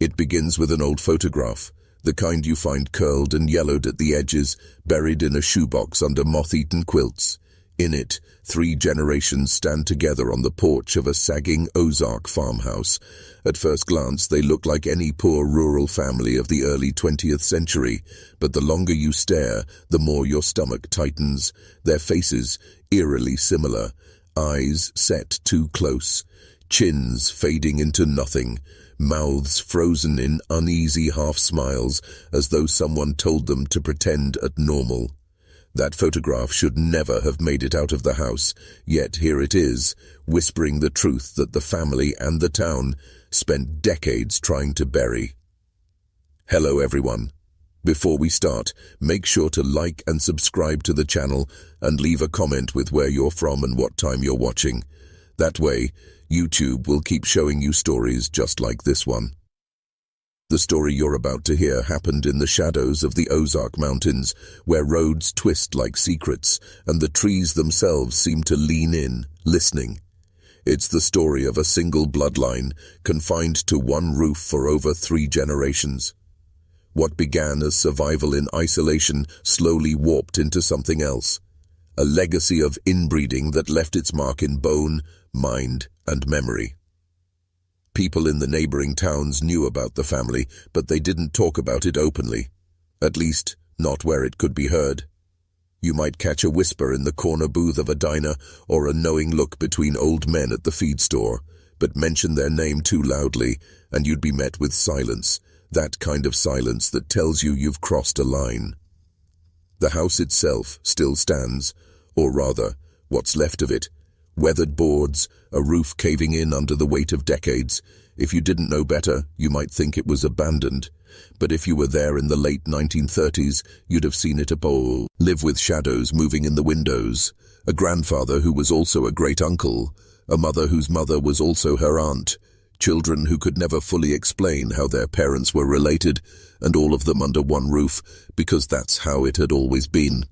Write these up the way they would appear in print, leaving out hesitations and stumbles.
It begins with an old photograph, the kind you find curled and yellowed at the edges, buried in a shoebox under moth-eaten quilts. In it, 3 generations stand together on the porch of a sagging Ozark farmhouse. At first glance, they look like any poor rural family of the early 20th century, but the longer you stare, the more your stomach tightens. Their faces, eerily similar, eyes set too close, chins fading into nothing, mouths frozen in uneasy half-smiles, as though someone told them to pretend at normal. That photograph should never have made it out of the house, yet here it is, whispering the truth that the family and the town spent decades trying to bury. Hello everyone. Before we start, make sure to like and subscribe to the channel and leave a comment with where you're from and what time you're watching. That way, YouTube will keep showing you stories just like this one. The story you're about to hear happened in the shadows of the Ozark Mountains, where roads twist like secrets, and the trees themselves seem to lean in, listening. It's the story of a single bloodline, confined to one roof for over 3 generations. What began as survival in isolation slowly warped into something else. A legacy of inbreeding that left its mark in bone, mind, and memory. People in the neighboring towns knew about the family, but they didn't talk about it openly. At least, not where it could be heard. You might catch a whisper in the corner booth of a diner or a knowing look between old men at the feed store, but mention their name too loudly and you'd be met with silence, that kind of silence that tells you you've crossed a line. The house itself still stands, or rather, what's left of it. Weathered boards, a roof caving in under the weight of decades. If you didn't know better, you might think it was abandoned. But if you were there in the late 1930s, you'd have seen it live with shadows moving in the windows. A grandfather who was also a great-uncle. A mother whose mother was also her aunt. Children who could never fully explain how their parents were related, and all of them under one roof, because that's how it had always been.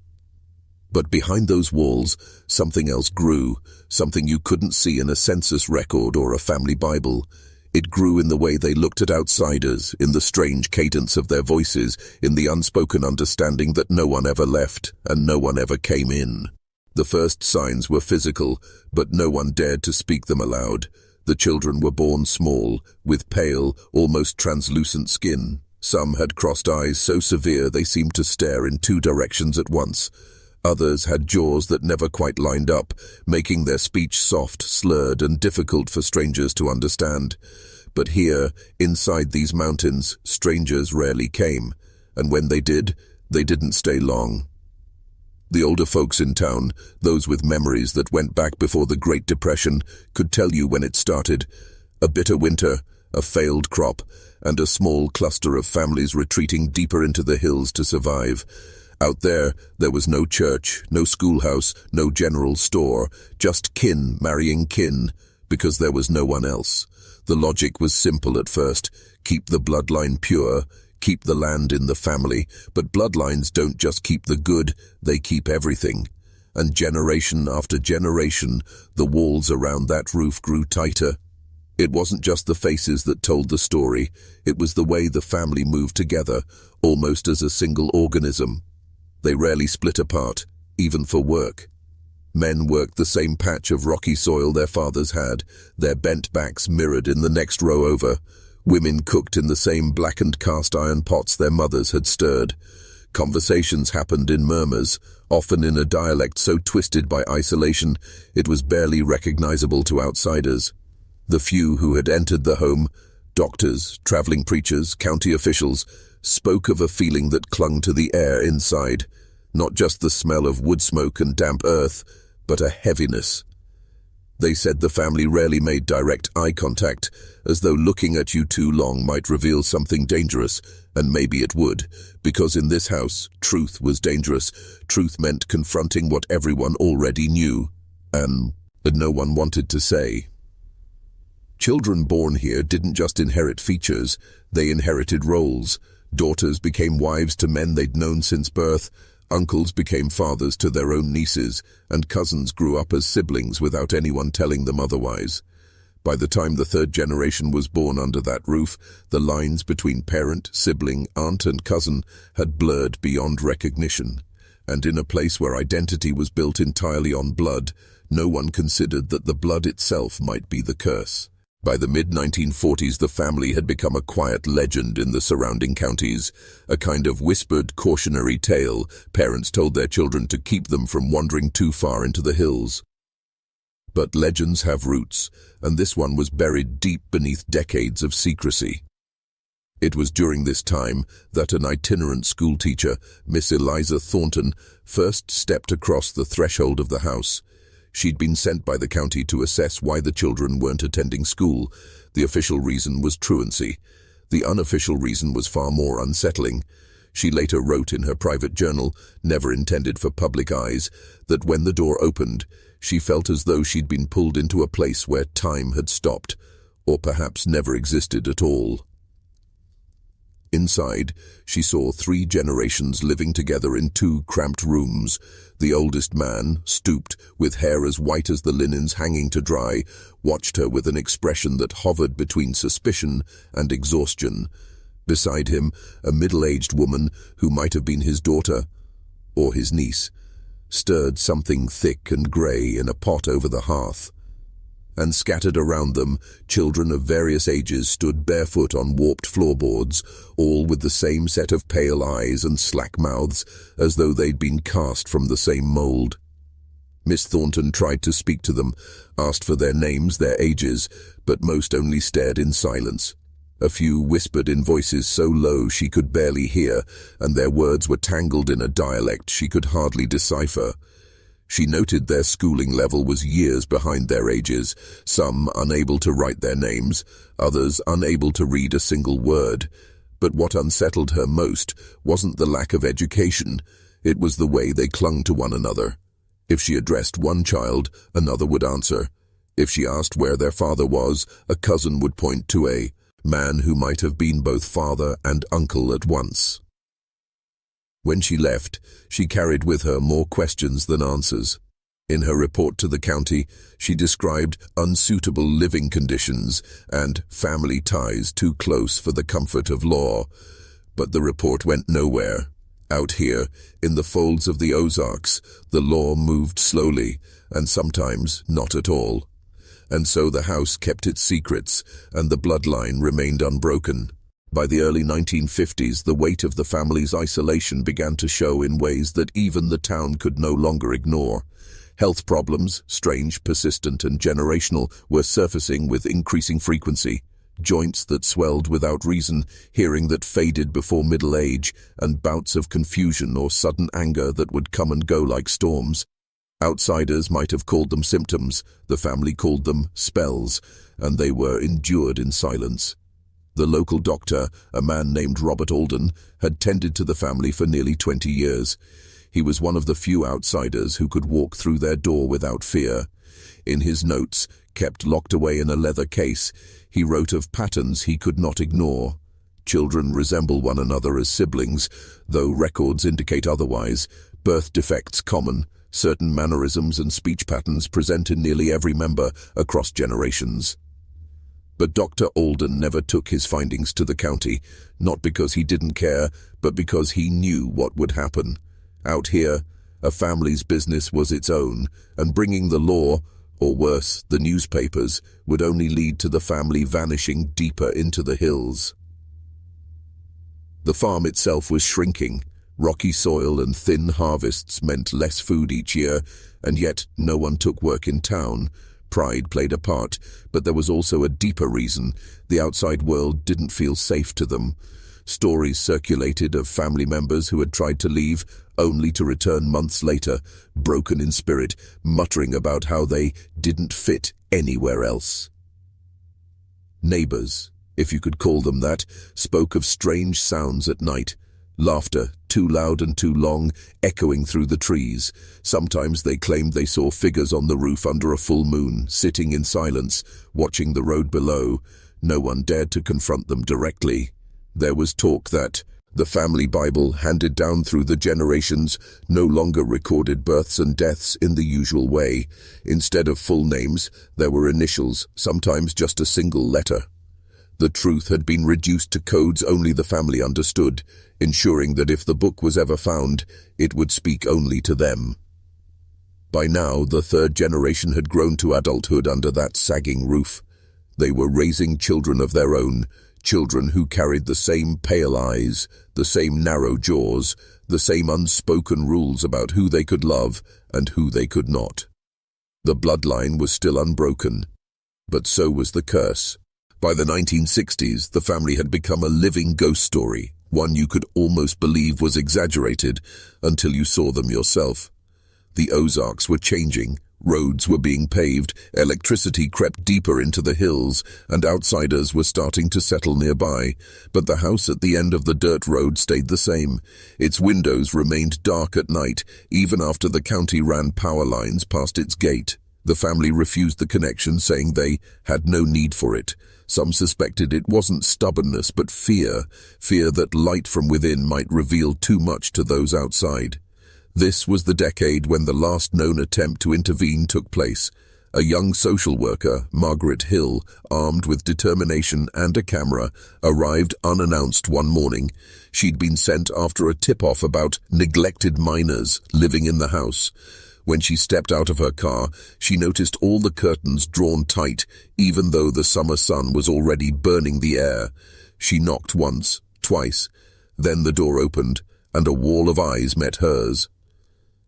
But behind those walls, something else grew, something you couldn't see in a census record or a family Bible. It grew in the way they looked at outsiders, in the strange cadence of their voices, in the unspoken understanding that no one ever left and no one ever came in. The first signs were physical, but no one dared to speak them aloud. The children were born small, with pale, almost translucent skin. Some had crossed eyes so severe they seemed to stare in 2 directions at once. Others had jaws that never quite lined up, making their speech soft, slurred, and difficult for strangers to understand. But here, inside these mountains, strangers rarely came, and when they did, they didn't stay long. The older folks in town, those with memories that went back before the Great Depression, could tell you when it started. A bitter winter, a failed crop, and a small cluster of families retreating deeper into the hills to survive. Out there was no church, no schoolhouse, no general store, just kin marrying kin, because there was no one else. The logic was simple at first: keep the bloodline pure, keep the land in the family, but bloodlines don't just keep the good, they keep everything. And generation after generation, the walls around that roof grew tighter. It wasn't just the faces that told the story, it was the way the family moved together, almost as a single organism. They rarely split apart, even for work. Men worked the same patch of rocky soil their fathers had, their bent backs mirrored in the next row over. Women cooked in the same blackened cast-iron pots their mothers had stirred. Conversations happened in murmurs, often in a dialect so twisted by isolation it was barely recognizable to outsiders. The few who had entered the home, doctors, traveling preachers, county officials, spoke of a feeling that clung to the air inside, not just the smell of wood smoke and damp earth, but a heaviness. They said the family rarely made direct eye contact, as though looking at you too long might reveal something dangerous, and maybe it would, because in this house, truth was dangerous. Truth meant confronting what everyone already knew, and no one wanted to say. Children born here didn't just inherit features, they inherited roles. Daughters became wives to men they'd known since birth, uncles became fathers to their own nieces, and cousins grew up as siblings without anyone telling them otherwise. By the time the third generation was born under that roof, the lines between parent, sibling, aunt and cousin had blurred beyond recognition. And in a place where identity was built entirely on blood, no one considered that the blood itself might be the curse. By the mid-1940s, the family had become a quiet legend in the surrounding counties, a kind of whispered cautionary tale parents told their children to keep them from wandering too far into the hills. But legends have roots, and this one was buried deep beneath decades of secrecy. It was during this time that an itinerant schoolteacher, Miss Eliza Thornton, first stepped across the threshold of the house. She'd been sent by the county to assess why the children weren't attending school. The official reason was truancy. The unofficial reason was far more unsettling. She later wrote in her private journal, never intended for public eyes, that when the door opened, she felt as though she'd been pulled into a place where time had stopped, or perhaps never existed at all. Inside, she saw 3 generations living together in 2 cramped rooms. The oldest man, stooped, with hair as white as the linens hanging to dry, watched her with an expression that hovered between suspicion and exhaustion. Beside him, a middle-aged woman, who might have been his daughter, or his niece, stirred something thick and grey in a pot over the hearth. And scattered around them, children of various ages stood barefoot on warped floorboards, all with the same set of pale eyes and slack mouths, as though they'd been cast from the same mould. Miss Thornton tried to speak to them, asked for their names, their ages, but most only stared in silence. A few whispered in voices so low she could barely hear, and their words were tangled in a dialect she could hardly decipher. She noted their schooling level was years behind their ages, some unable to write their names, others unable to read a single word. But what unsettled her most wasn't the lack of education, it was the way they clung to one another. If she addressed one child, another would answer. If she asked where their father was, a cousin would point to a man who might have been both father and uncle at once. When she left, she carried with her more questions than answers. In her report to the county, she described unsuitable living conditions and family ties too close for the comfort of law. But the report went nowhere. Out here, in the folds of the Ozarks, the law moved slowly, and sometimes not at all. And so the house kept its secrets, and the bloodline remained unbroken. By the early 1950s, the weight of the family's isolation began to show in ways that even the town could no longer ignore. Health problems, strange, persistent, and generational, were surfacing with increasing frequency. Joints that swelled without reason, hearing that faded before middle age, and bouts of confusion or sudden anger that would come and go like storms. Outsiders might have called them symptoms, the family called them spells, and they were endured in silence. The local doctor, a man named Robert Alden, had tended to the family for nearly 20 years. He was one of the few outsiders who could walk through their door without fear. In his notes, kept locked away in a leather case, he wrote of patterns he could not ignore. Children resemble one another as siblings, though records indicate otherwise. Birth defects common. Certain mannerisms and speech patterns present in nearly every member across generations. But Dr. Alden never took his findings to the county, not because he didn't care, but because he knew what would happen. Out here, a family's business was its own, and bringing the law, or worse, the newspapers, would only lead to the family vanishing deeper into the hills. The farm itself was shrinking. Rocky soil and thin harvests meant less food each year, and yet no one took work in town. Pride played a part, but there was also a deeper reason. The outside world didn't feel safe to them. Stories circulated of family members who had tried to leave, only to return months later, broken in spirit, muttering about how they didn't fit anywhere else. Neighbors, if you could call them that, spoke of strange sounds at night. Laughter, too loud and too long, echoing through the trees. Sometimes they claimed they saw figures on the roof under a full moon, sitting in silence, watching the road below. No one dared to confront them directly. There was talk that The family Bible, handed down through the generations, no longer recorded births and deaths in the usual way. Instead of full names, there were initials, sometimes just a single letter. The truth had been reduced to codes only the family understood, ensuring that if the book was ever found, it would speak only to them. By now, the third generation had grown to adulthood under that sagging roof. They were raising children of their own, children who carried the same pale eyes, the same narrow jaws, the same unspoken rules about who they could love and who they could not. The bloodline was still unbroken, but so was the curse. By the 1960s, the family had become a living ghost story, one you could almost believe was exaggerated until you saw them yourself. The Ozarks were changing, roads were being paved, electricity crept deeper into the hills, and outsiders were starting to settle nearby. But the house at the end of the dirt road stayed the same. Its windows remained dark at night, even after the county ran power lines past its gate. The family refused the connection, saying they had no need for it. Some suspected it wasn't stubbornness, but fear that light from within might reveal too much to those outside. This was the decade when the last known attempt to intervene took place. A young social worker, Margaret Hill, armed with determination and a camera, arrived unannounced one morning. She'd been sent after a tip-off about neglected minors living in the house. When she stepped out of her car, she noticed all the curtains drawn tight, even though the summer sun was already burning the air. She knocked once, twice. Then the door opened, and a wall of eyes met hers.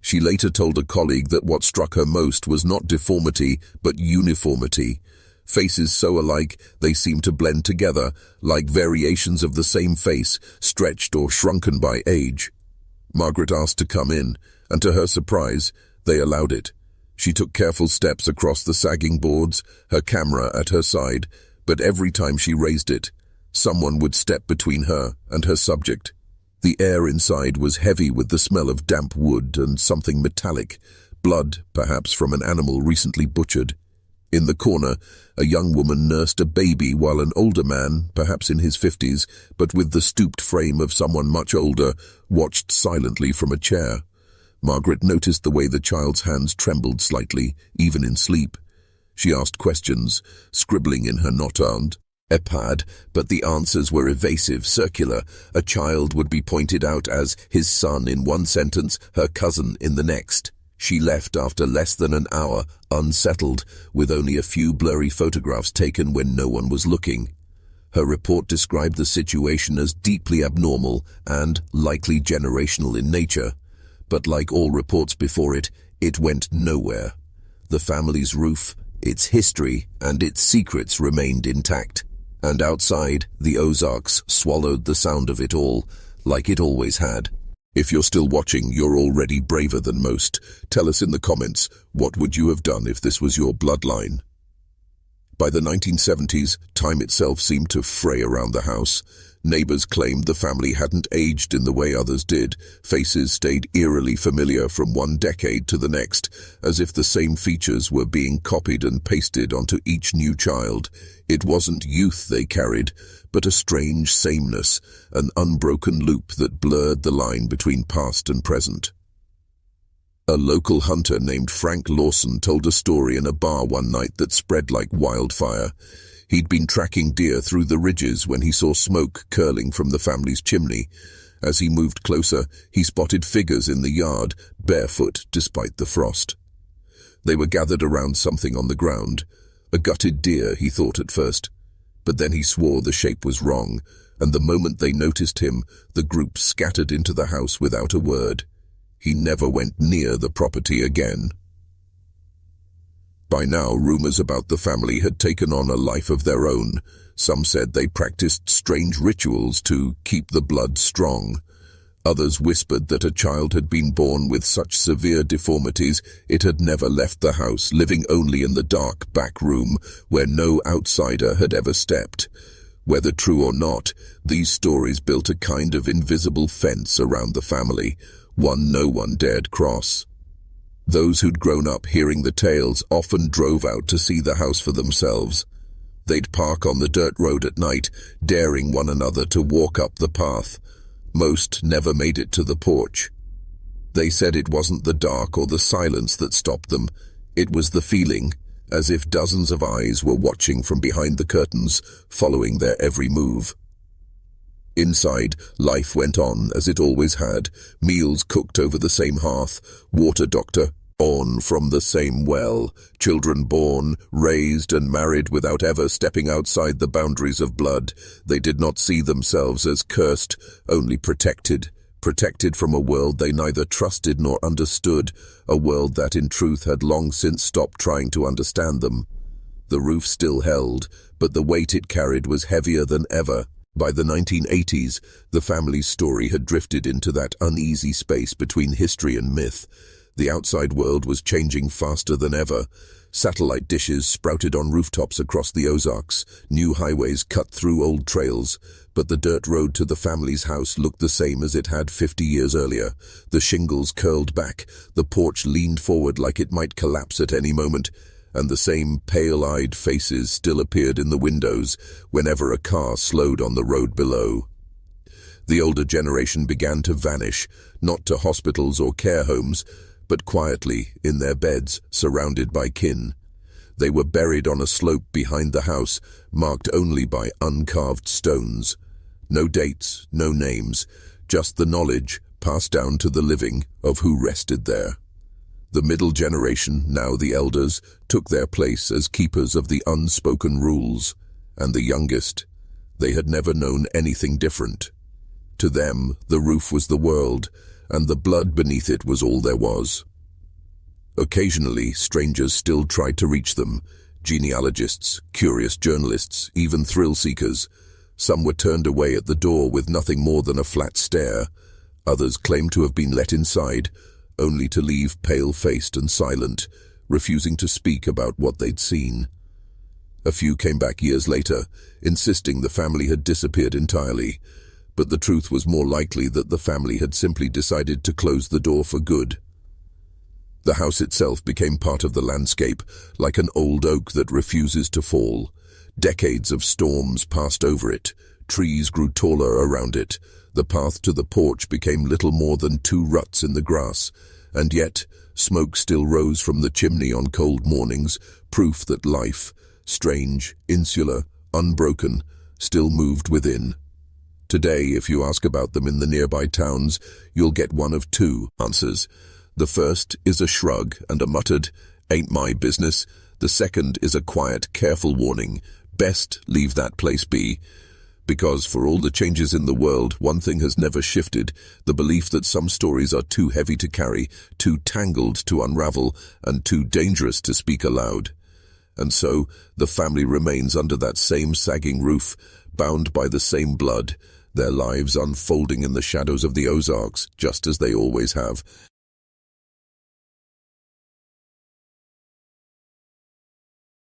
She later told a colleague that what struck her most was not deformity, but uniformity. Faces so alike, they seemed to blend together, like variations of the same face, stretched or shrunken by age. Margaret asked to come in, and to her surprise, they allowed it. She took careful steps across the sagging boards, her camera at her side, but every time she raised it, someone would step between her and her subject. The air inside was heavy with the smell of damp wood and something metallic, blood, perhaps from an animal recently butchered. In the corner, a young woman nursed a baby while an older man, perhaps in his 50s, but with the stooped frame of someone much older, watched silently from a chair. Margaret noticed the way the child's hands trembled slightly, even in sleep. She asked questions, scribbling in her not-armed iPad, but the answers were evasive, circular. A child would be pointed out as his son in one sentence, her cousin in the next. She left after less than an hour, unsettled, with only a few blurry photographs taken when no one was looking. Her report described the situation as deeply abnormal and likely generational in nature. But like all reports before it, it went nowhere. The family's roof, its history, and its secrets remained intact. And outside, the Ozarks swallowed the sound of it all, like it always had. If you're still watching, you're already braver than most. Tell us in the comments, what would you have done if this was your bloodline? By the 1970s, time itself seemed to fray around the house. Neighbors claimed the family hadn't aged in the way others did. Faces stayed eerily familiar from one decade to the next, as if the same features were being copied and pasted onto each new child. It wasn't youth they carried, but a strange sameness, an unbroken loop that blurred the line between past and present. A local hunter named Frank Lawson told a story in a bar one night that spread like wildfire. He'd been tracking deer through the ridges when he saw smoke curling from the family's chimney. As he moved closer, he spotted figures in the yard, barefoot despite the frost. They were gathered around something on the ground. A gutted deer, he thought at first. But then he swore the shape was wrong, and the moment they noticed him, the group scattered into the house without a word. He never went near the property again. By now, rumors about the family had taken on a life of their own. Some said they practiced strange rituals to keep the blood strong. Others whispered that a child had been born with such severe deformities it had never left the house, living only in the dark back room where no outsider had ever stepped. Whether true or not, these stories built a kind of invisible fence around the family, one no one dared cross. Those who'd grown up hearing the tales often drove out to see the house for themselves. They'd park on the dirt road at night, daring one another to walk up the path. Most never made it to the porch. They said it wasn't the dark or the silence that stopped them. It was the feeling, as if dozens of eyes were watching from behind the curtains, following their every move. Inside, life went on as it always had, meals cooked over the same hearth, water doctor on from the same well, children born, raised and married without ever stepping outside the boundaries of blood. They did not see themselves as cursed, only protected from a world they neither trusted nor understood, a world that in truth had long since stopped trying to understand them. The roof still held, but the weight it carried was heavier than ever. By the 1980s, the family's story had drifted into that uneasy space between history and myth. The outside world was changing faster than ever. Satellite dishes sprouted on rooftops across the Ozarks, new highways cut through old trails, but the dirt road to the family's house looked the same as it had 50 years earlier. The shingles curled back, the porch leaned forward like it might collapse at any moment, and the same pale-eyed faces still appeared in the windows whenever a car slowed on the road below. The older generation began to vanish, not to hospitals or care homes, but quietly in their beds, surrounded by kin. They were buried on a slope behind the house, marked only by uncarved stones. No dates, no names, just the knowledge, passed down to the living, of who rested there. The middle generation, now the elders, took their place as keepers of the unspoken rules, and the youngest, they had never known anything different. To them, the roof was the world, and the blood beneath it was all there was. Occasionally, strangers still tried to reach them, genealogists, curious journalists, even thrill-seekers. Some were turned away at the door with nothing more than a flat stare. Others claimed to have been let inside, only to leave pale-faced and silent, refusing to speak about what they'd seen. A few came back years later, insisting the family had disappeared entirely, but the truth was more likely that the family had simply decided to close the door for good. The house itself became part of the landscape, like an old oak that refuses to fall. Decades of storms passed over it. Trees grew taller around it. The path to the porch became little more than 2 ruts in the grass, and yet smoke still rose from the chimney on cold mornings, proof that life, strange, insular, unbroken, still moved within. Today, if you ask about them in the nearby towns, you'll get one of 2 answers. The first is a shrug and a muttered, "Ain't my business." The second is a quiet, careful warning, "Best leave that place be." Because for all the changes in the world, one thing has never shifted, the belief that some stories are too heavy to carry, too tangled to unravel, and too dangerous to speak aloud. And so, the family remains under that same sagging roof, bound by the same blood, their lives unfolding in the shadows of the Ozarks, just as they always have.